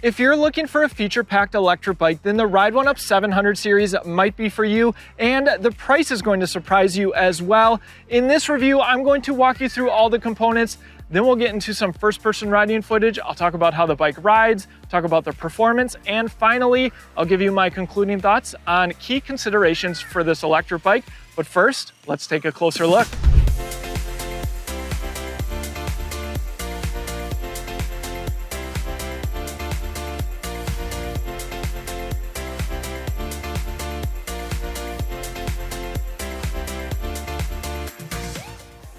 If you're looking for a feature-packed electric bike, then the Ride1Up 700 series might be for you, and the price is going to surprise you as well. In this review, I'm going to walk you through all the components, then we'll get into some first-person riding footage. I'll talk about how the bike rides, talk about the performance, and finally, I'll give you my concluding thoughts on key considerations for this electric bike. But first, let's take a closer look.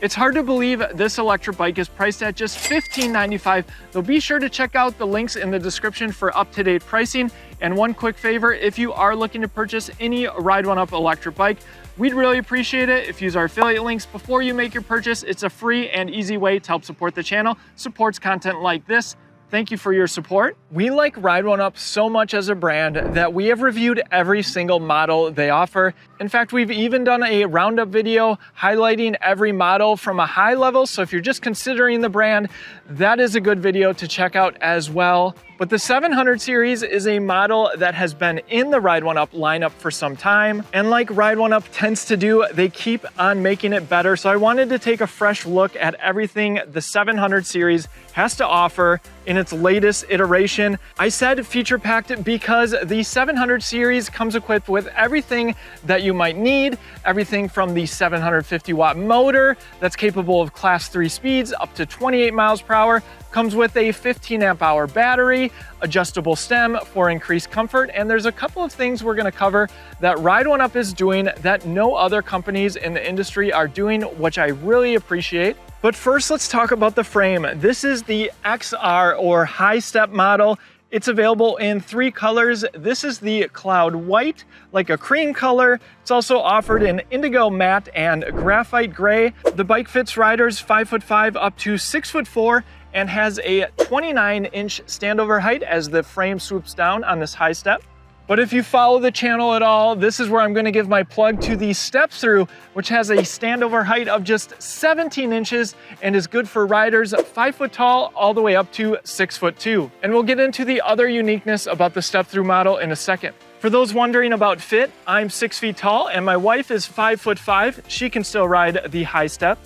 It's hard to believe this electric bike is priced at just $15.95, though be sure to check out the links in the description for up-to-date pricing. And one quick favor, if you are looking to purchase any Ride1Up electric bike, we'd really appreciate it if you use our affiliate links before you make your purchase. It's a free and easy way to help support the channel, supports content like this. Thank you for your support. We like Ride1Up so much as a brand that we have reviewed every single model they offer. In fact, we've even done a roundup video highlighting every model from a high level. So if you're just considering the brand, that is a good video to check out as well. But the 700 series is a model that has been in the Ride1Up lineup for some time. And like Ride1Up tends to do, they keep on making it better. So I wanted to take a fresh look at everything the 700 series has to offer in its latest iteration. I said feature packed because the 700 series comes equipped with everything that you might need, everything from the 750 watt motor that's capable of class 3 speeds up to 28 miles per hour, comes with a 15 amp hour battery, adjustable stem for increased comfort, and there's a couple of things we're gonna cover that Ride1Up is doing that no other companies in the industry are doing, which I really appreciate. But first, let's talk about the frame. This is the XR or high step model. It's available in 3 colors. This is the cloud white, like a cream color. It's also offered in indigo matte and graphite gray. The bike fits riders 5'5" up to 6'4" and has a 29-inch standover height as the frame swoops down on this high step. But if you follow the channel at all, this is where I'm going to give my plug to the Step-thru, which has a standover height of just 17 inches and is good for riders 5 foot tall all the way up to 6'2". And we'll get into the other uniqueness about the Step-thru model in a second. For those wondering about fit, I'm 6 feet tall and my wife is 5'5". She can still ride the high step.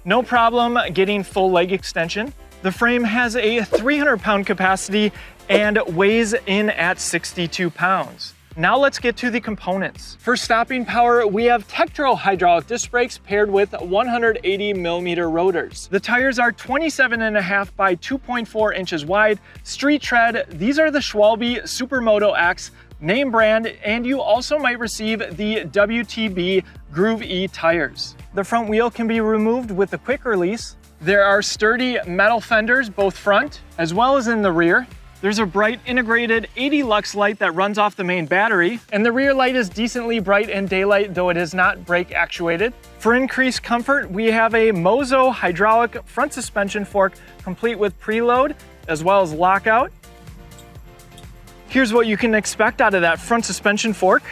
No problem getting full leg extension. The frame has a 300-pound capacity and weighs in at 62 pounds. Now let's get to the components. For stopping power, we have Tektro hydraulic disc brakes paired with 180mm rotors. The tires are 27.5 by 2.4 inches wide, street tread. These are the Schwalbe Supermoto X name brand, and you also might receive the WTB Groove E tires. The front wheel can be removed with a quick release. There are sturdy metal fenders, both front as well as in the rear. There's a bright integrated 80 lux light that runs off the main battery, and the rear light is decently bright in daylight, though it is not brake actuated. For increased comfort, we have a Mozo hydraulic front suspension fork complete with preload as well as lockout. Here's what you can expect out of that front suspension fork.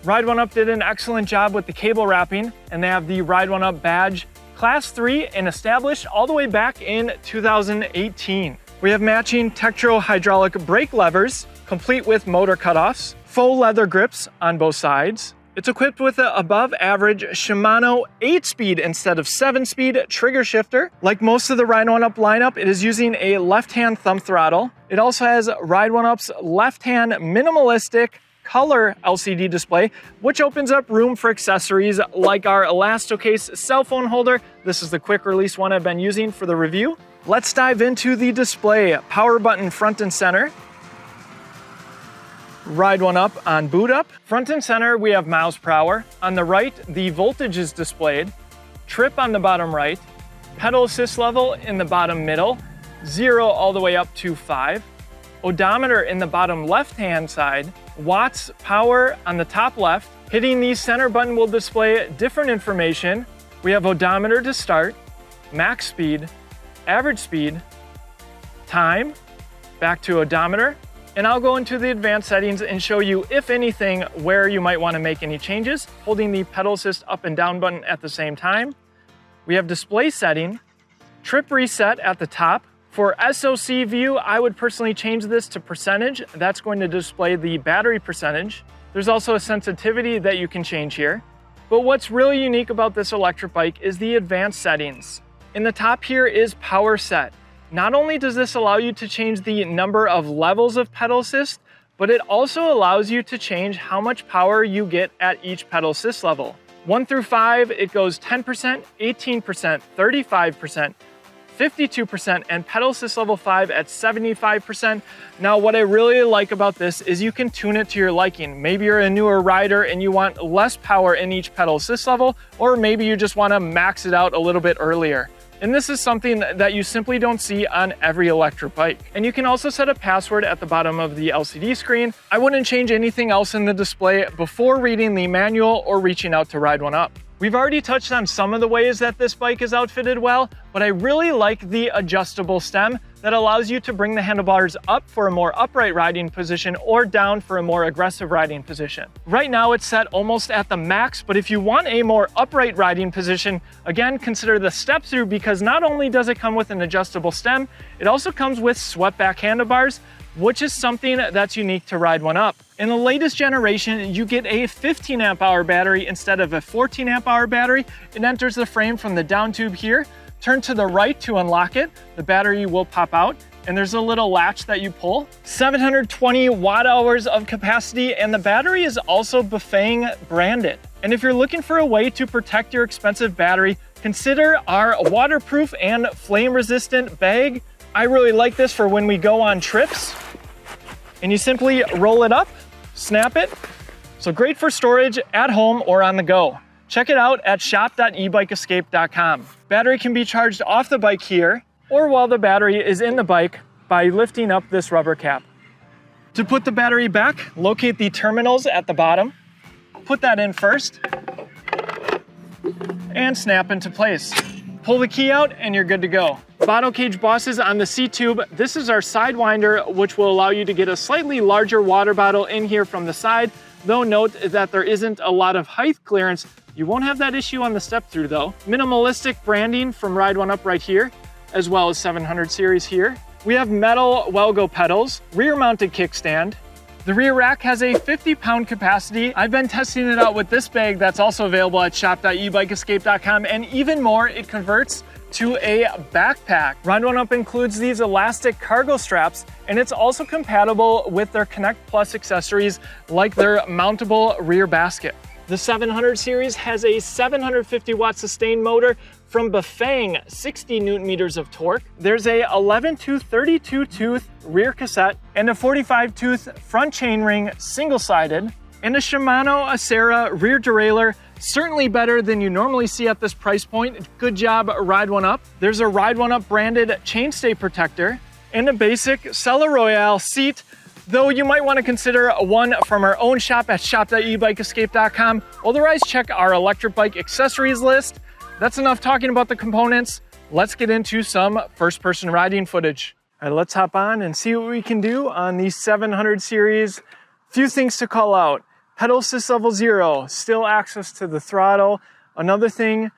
Ride1Up did an excellent job with the cable wrapping, and they have the Ride1Up badge class 3 and established all the way back in 2018. We have matching Tektro hydraulic brake levers, complete with motor cutoffs, faux leather grips on both sides. It's equipped with an above average Shimano 8-speed instead of 7-speed trigger shifter. Like most of the Ride1Up lineup, it is using a left-hand thumb throttle. It also has Ride1Up's left-hand minimalistic color LCD display, which opens up room for accessories like our Elastocase cell phone holder. This is the quick release one I've been using for the review. Let's dive into the display. Power button front and center. Ride1Up on boot up. Front and center, we have miles per hour. On the right, the voltage is displayed. Trip on the bottom right. Pedal assist level in the bottom middle. 0 all the way up to 5. Odometer in the bottom left-hand side. Watts power on the top left. Hitting the center button will display different information. We have odometer to start, max speed, average speed, time, back to odometer, and I'll go into the advanced settings and show you, if anything, where you might want to make any changes, holding the pedal assist up and down button at the same time. We have display setting, trip reset at the top. For SoC view, I would personally change this to percentage. That's going to display the battery percentage. There's also a sensitivity that you can change here. But what's really unique about this electric bike is the advanced settings. In the top here is power set. Not only does this allow you to change the number of levels of pedal assist, but it also allows you to change how much power you get at each pedal assist level. 1 through 5, it goes 10%, 18%, 35%, 52%, and pedal assist level 5 at 75%. Now, what I really like about this is you can tune it to your liking. Maybe you're a newer rider and you want less power in each pedal assist level, or maybe you just want to max it out a little bit earlier. And this is something that you simply don't see on every electric bike. And you can also set a password at the bottom of the LCD screen. I wouldn't change anything else in the display before reading the manual or reaching out to Ride1Up. We've already touched on some of the ways that this bike is outfitted well, but I really like the adjustable stem that allows you to bring the handlebars up for a more upright riding position or down for a more aggressive riding position. Right now it's set almost at the max, but if you want a more upright riding position, again, consider the Step-thru, because not only does it come with an adjustable stem, it also comes with swept back handlebars, which is something that's unique to Ride1Up. In the latest generation, you get a 15 amp hour battery instead of a 14 amp hour battery. It enters the frame from the down tube here. Turn to the right to unlock it. The battery will pop out, and there's a little latch that you pull. 720 watt hours of capacity, and the battery is also Bafang branded. And if you're looking for a way to protect your expensive battery, consider our waterproof and flame resistant bag. I really like this for when we go on trips. And you simply roll it up, snap it. So great for storage at home or on the go. Check it out at shop.ebikeescape.com. Battery can be charged off the bike here, or while the battery is in the bike by lifting up this rubber cap. To put the battery back, locate the terminals at the bottom, put that in first, and snap into place. Pull the key out and you're good to go. Bottle cage bosses on the C-tube. This is our sidewinder, which will allow you to get a slightly larger water bottle in here from the side. Though note that there isn't a lot of height clearance. You won't have that issue on the Step-thru though. Minimalistic branding from Ride1Up right here, as well as 700 series here. We have metal Welgo pedals, rear mounted kickstand. The rear rack has a 50-pound capacity. I've been testing it out with this bag that's also available at shop.ebikeescape.com, and even more, it converts to a backpack. Ride1Up includes these elastic cargo straps, and it's also compatible with their Connect Plus accessories like their mountable rear basket. The 700 series has a 750 watt sustained motor from Bafang, 60 newton meters of torque. There's a 11-tooth, 32-tooth rear cassette and a 45-tooth front chainring single-sided, and a Shimano Acera rear derailleur. Certainly better than you normally see at this price point. Good job, Ride1Up. There's a Ride1Up branded chainstay protector and a basic Sella Royale seat, though you might want to consider one from our own shop at shop.ebikeescape.com. Otherwise, check our electric bike accessories list. That's enough talking about the components. Let's get into some first-person riding footage. All right, let's hop on and see what we can do on the 700 series. Few things to call out. Pedal assist level 0, still access to the throttle. Another thing,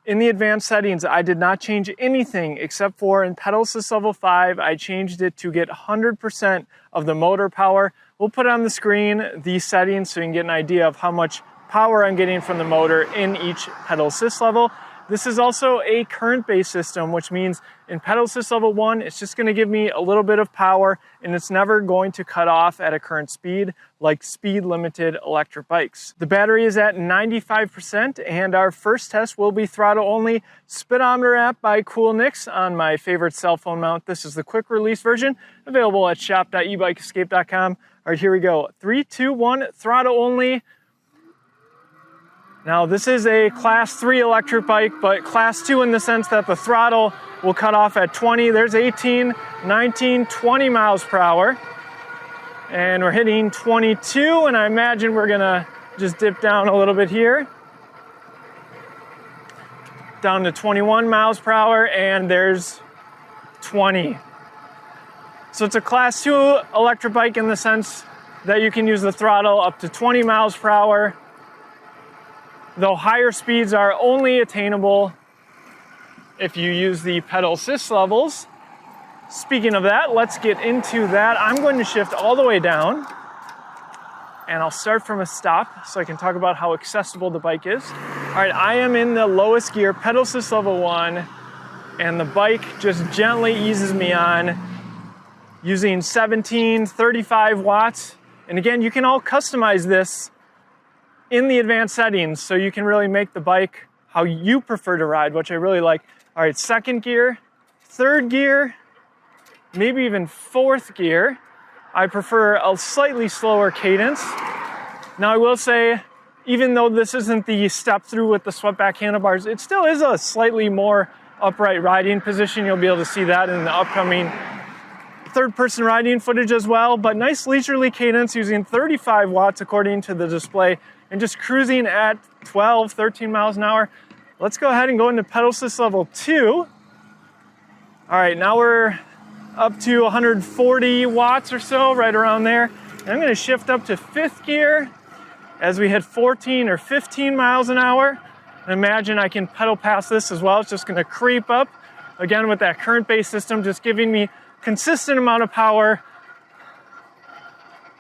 in the advanced settings, I did not change anything except for in pedal assist level 5, I changed it to get 100% of the motor power. We'll put on the screen these settings so you can get an idea of how much power I'm getting from the motor in each pedal assist level. This is also a current-based system, which means in pedal assist level 1, it's just going to give me a little bit of power, and it's never going to cut off at a current speed like speed-limited electric bikes. The battery is at 95%, and our first test will be throttle only. Speedometer app by Coolnix on my favorite cell phone mount. This is the quick release version, available at shop.ebikeescape.com. All right, here we go. 3, 2, 1, throttle only. Now this is a class 3 electric bike, but class 2 in the sense that the throttle will cut off at 20. There's 18, 19, 20 miles per hour. And we're hitting 22, and I imagine we're gonna just dip down a little bit here. Down to 21 miles per hour, and there's 20. So it's a class 2 electric bike in the sense that you can use the throttle up to 20 miles per hour. Though higher speeds are only attainable if you use the pedal assist levels. Speaking of that, let's get into that. I'm going to shift all the way down, and I'll start from a stop so I can talk about how accessible the bike is. All right, I am in the lowest gear, pedal assist level 1, and the bike just gently eases me on using 35 watts. And again, you can all customize this in the advanced settings, so you can really make the bike how you prefer to ride, which I really like. All right, second gear, third gear, maybe even fourth gear. I prefer a slightly slower cadence. Now I will say, even though this isn't the step-thru with the swept-back handlebars, it still is a slightly more upright riding position. You'll be able to see that in the upcoming third-person riding footage as well, but nice leisurely cadence using 35 watts according to the display, and just cruising at 12, 13 miles an hour. Let's go ahead and go into pedal assist level 2. All right, now we're up to 140 watts or so, right around there. And I'm gonna shift up to fifth gear as we hit 14 or 15 miles an hour. And imagine I can pedal past this as well. It's just gonna creep up, again with that current-based system, just giving me consistent amount of power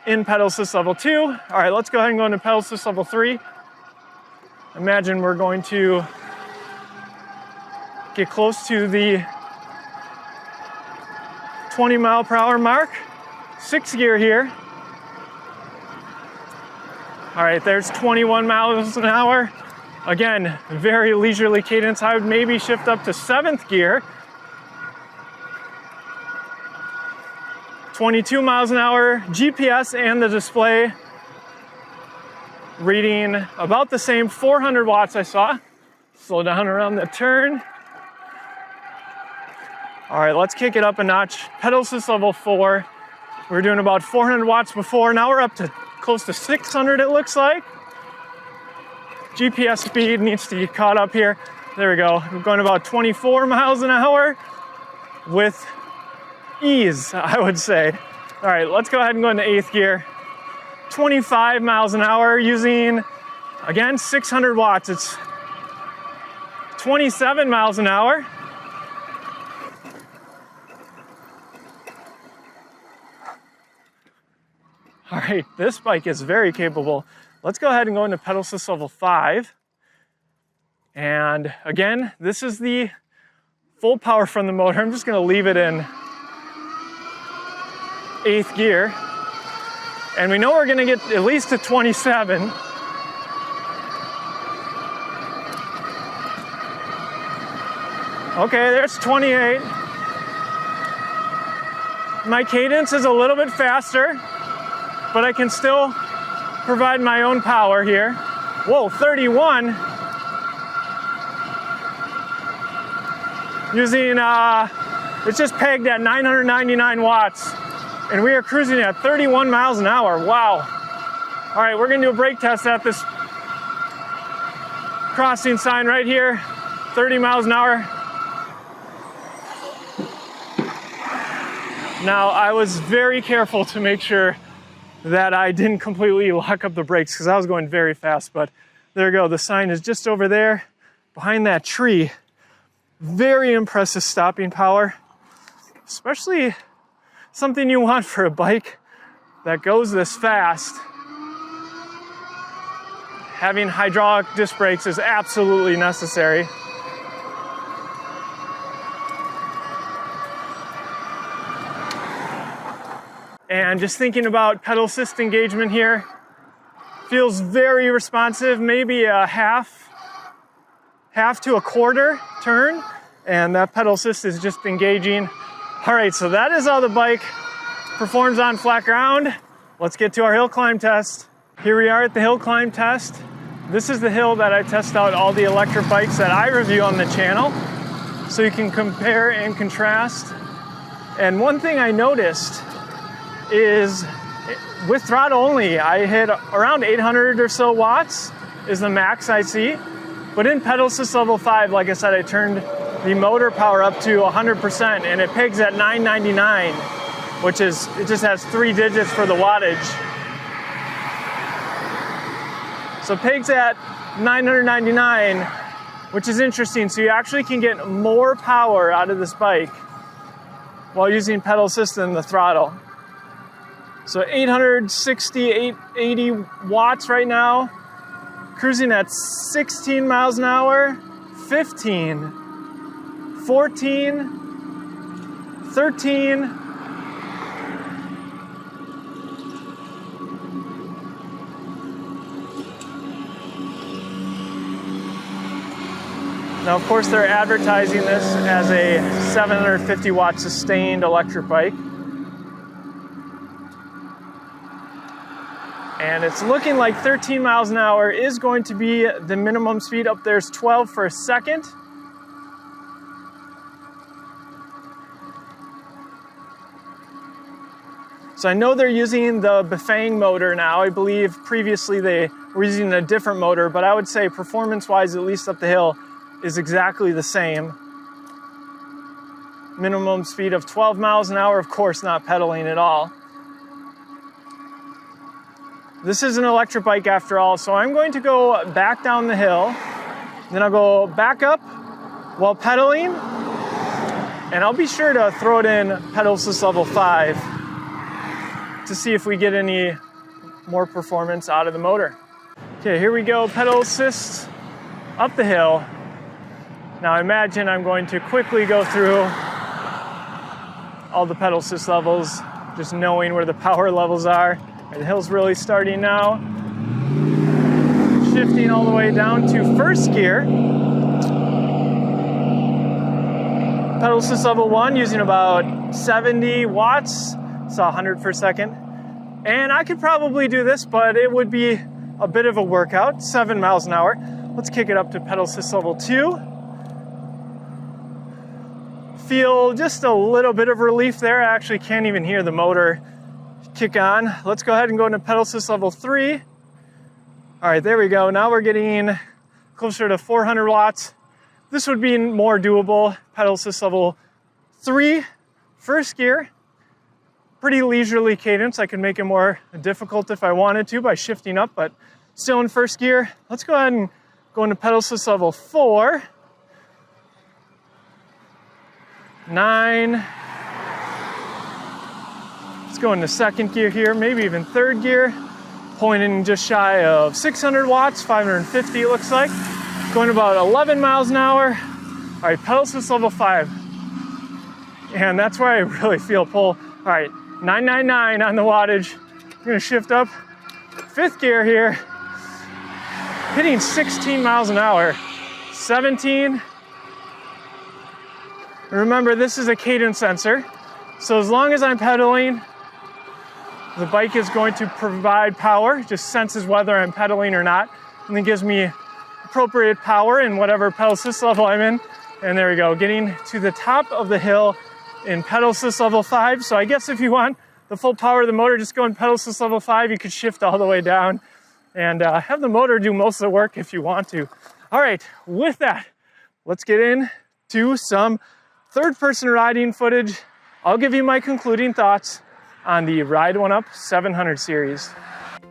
in pedal assist level 2. All right, let's go ahead and go into pedal assist level 3. Imagine we're going to get close to the 20 mile per hour mark. Sixth gear here. All right, there's 21 miles an hour. Again, very leisurely cadence. I would maybe shift up to seventh gear. 22 miles an hour. GPS and the display reading about the same, 400 watts I saw. Slow down around the turn. All right, let's kick it up a notch. Pedal assist level 4. We were doing about 400 watts before. Now we're up to close to 600, it looks like. GPS speed needs to get caught up here. There we go. We're going about 24 miles an hour with ease, I would say. All right, let's go ahead and go into eighth gear. 25 miles an hour using, again, 600 watts. It's 27 miles an hour. All right, this bike is very capable. Let's go ahead and go into pedal assist level 5. And again, this is the full power from the motor. I'm just gonna leave it in eighth gear. And we know we're gonna get at least to 27. Okay, there's 28. My cadence is a little bit faster, but I can still provide my own power here. Whoa, 31. Using, it's just pegged at 999 watts. And we are cruising at 31 miles an hour, wow. All right, we're gonna do a brake test at this crossing sign right here, 30 miles an hour. Now, I was very careful to make sure that I didn't completely lock up the brakes because I was going very fast, but there we go. The sign is just over there behind that tree. Very impressive stopping power, especially something you want for a bike that goes this fast. Having hydraulic disc brakes is absolutely necessary. And just thinking about pedal assist engagement here, feels very responsive, maybe a half to a quarter turn, and that pedal assist is just engaging. All right, so that is how the bike performs on flat ground. Let's get to our hill climb test. Here we are at the hill climb test. This is the hill that I test out all the electric bikes that I review on the channel, so you can compare and contrast. And one thing I noticed is with throttle only, I hit around 800 or so watts is the max I see. But in pedal assist level 5, like I said, I turned the motor power up to 100% and it pegs at 999, which is, it just has 3 digits for the wattage. So pegs at 999 which is interesting. So you actually can get more power out of this bike while using pedal assist than the throttle. So 860, 880 watts right now, cruising at 16 miles an hour, 15, 14, 13, now, of course, they're advertising this as a 750 watt sustained electric bike. And it's looking like 13 miles an hour is going to be the minimum speed. Up there's 12 for a second. So I know they're using the Bafang motor now. I believe previously they were using a different motor, but I would say performance-wise, at least up the hill, is exactly the same. Minimum speed of 12 miles an hour, of course, not pedaling at all. This is an electric bike after all, so I'm going to go back down the hill, then I'll go back up while pedaling, and I'll be sure to throw it in pedal assist level 5 to see if we get any more performance out of the motor. Okay, here we go, pedal assist up the hill. Now I imagine I'm going to quickly go through all the pedal assist levels, just knowing where the power levels are. The hill's really starting now. Shifting all the way down to first gear. Pedal assist level 1 using about 70 watts. Saw 100 per second. And I could probably do this, but it would be a bit of a workout, 7 miles an hour. Let's kick it up to pedal assist level 2. Feel just a little bit of relief there. I actually can't even hear the motor kick on. Let's go ahead and go into pedal assist level 3. All right, there we go. Now we're getting closer to 400 watts. This would be more doable. Pedal assist level 3, first gear. Pretty leisurely cadence. I could make it more difficult if I wanted to by shifting up, but still in first gear. Let's go ahead and go into pedal assist level 4. 9. Let's go into second gear here, maybe even third gear. Pulling in just shy of 600 watts, 550 it looks like. Going about 11 miles an hour. All right, pedal assist level 5. And that's where I really feel pull. All right, 999 on the wattage. I'm gonna shift up. Fifth gear here. Hitting 16 miles an hour. 17. Remember, this is a cadence sensor. So as long as I'm pedaling, the bike is going to provide power, just senses whether I'm pedaling or not, and then gives me appropriate power in whatever pedal assist level I'm in. And there we go, getting to the top of the hill in pedal assist level 5. So I guess if you want the full power of the motor, just go in pedal assist level 5. You could shift all the way down and have the motor do most of the work if you want to. All right, with that, let's get into some third-person riding footage. I'll give you my concluding thoughts on the Ride1Up 700 series.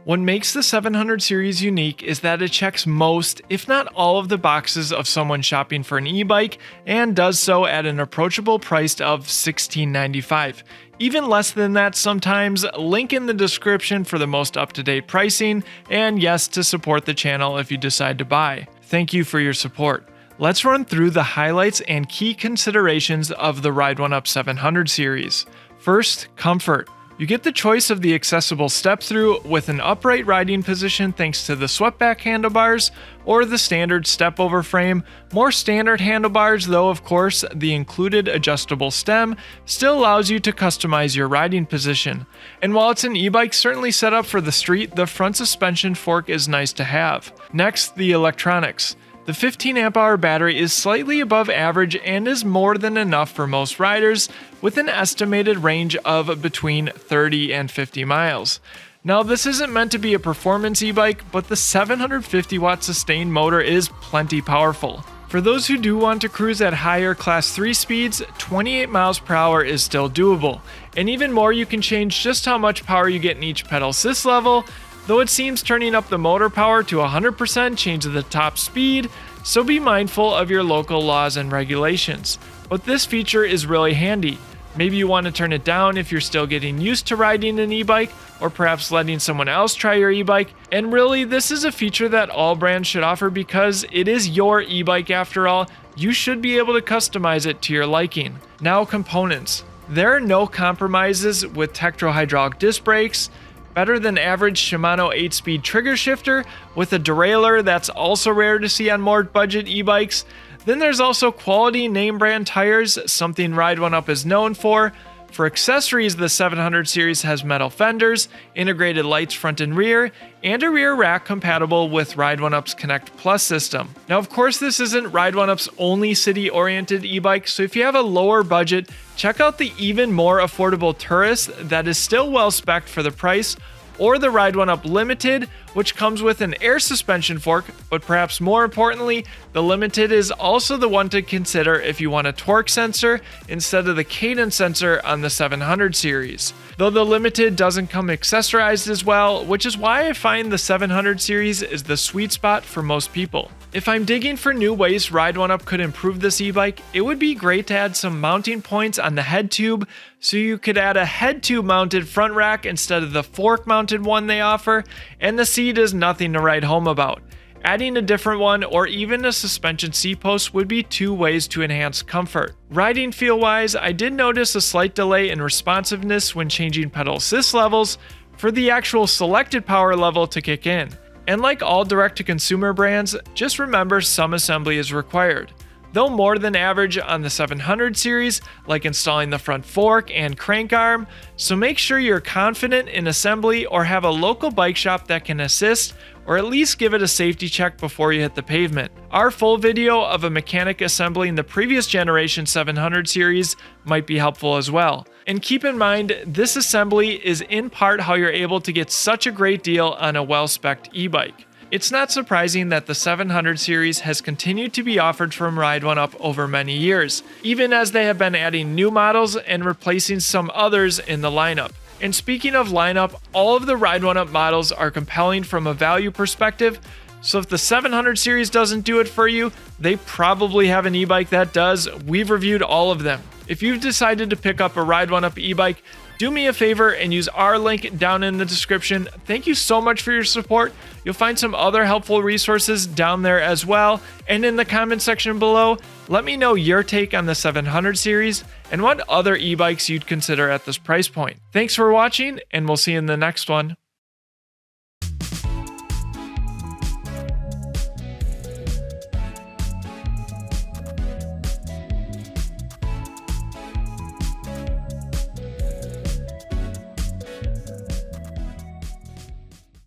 What makes the 700 series unique is that it checks most, if not all, of the boxes of someone shopping for an e-bike, and does so at an approachable price of $16.95. Even less than that sometimes. Link in the description for the most up-to-date pricing, and yes, to support the channel if you decide to buy. Thank you for your support. Let's run through the highlights and key considerations of the Ride1Up 700 series. First, comfort. You get the choice of the accessible step-thru with an upright riding position thanks to the swept-back handlebars, or the standard step-over frame. More standard handlebars, though of course the included adjustable stem still allows you to customize your riding position. And while it's an e-bike certainly set up for the street, the front suspension fork is nice to have. Next, the electronics. The 15 amp hour battery is slightly above average and is more than enough for most riders, with an estimated range of between 30 and 50 miles. Now, this isn't meant to be a performance e-bike, but the 750 watt sustained motor is plenty powerful. For those who do want to cruise at higher class 3 speeds, 28 miles per hour is still doable. And even more, you can change just how much power you get in each pedal assist level, though it seems turning up the motor power to 100% changes the top speed, so be mindful of your local laws and regulations. But this feature is really handy. Maybe you want to turn it down if you're still getting used to riding an e-bike, or perhaps letting someone else try your e-bike. And really, this is a feature that all brands should offer because it is your e-bike after all. You should be able to customize it to your liking. Now, components. There are no compromises with Tektro hydraulic disc brakes, better than average Shimano 8-speed trigger shifter with a derailleur that's also rare to see on more budget e-bikes. Then there's also quality name brand tires, something Ride1Up is known for. For accessories, the 700 series has metal fenders, integrated lights front and rear, and a rear rack compatible with Ride1Up's Connect Plus system. Now, of course, this isn't Ride1Up's only city-oriented e-bike, so if you have a lower budget, check out the even more affordable Tourist that is still well-spec'd for the price, or the Ride1Up Limited, which comes with an air suspension fork, but perhaps more importantly, the Limited is also the one to consider if you want a torque sensor instead of the cadence sensor on the 700 series. Though the Limited doesn't come accessorized as well, which is why I find the 700 series is the sweet spot for most people. If I'm digging for new ways Ride1Up could improve this e-bike, it would be great to add some mounting points on the head tube, so you could add a head tube mounted front rack instead of the fork mounted one they offer, and the seat is nothing to write home about. Adding a different one or even a suspension seat post would be two ways to enhance comfort. Riding feel wise, I did notice a slight delay in responsiveness when changing pedal assist levels for the actual selected power level to kick in. And like all direct-to-consumer brands, just remember some assembly is required. Though more than average on the 700 series, like installing the front fork and crank arm, so make sure you're confident in assembly or have a local bike shop that can assist, or at least give it a safety check before you hit the pavement. Our full video of a mechanic assembling the previous generation 700 series might be helpful as well. And keep in mind, this assembly is in part how you're able to get such a great deal on a well-spec'd e-bike. It's not surprising that the 700 series has continued to be offered from Ride1Up over many years, even as they have been adding new models and replacing some others in the lineup. And speaking of lineup, all of the Ride1Up models are compelling from a value perspective, so if the 700 series doesn't do it for you, they probably have an e-bike that does. We've reviewed all of them. If you've decided to pick up a Ride1Up e-bike, do me a favor and use our link down in the description. Thank you so much for your support. You'll find some other helpful resources down there as well. And in the comment section below, let me know your take on the 700 series and what other e-bikes you'd consider at this price point. Thanks for watching, and we'll see you in the next one.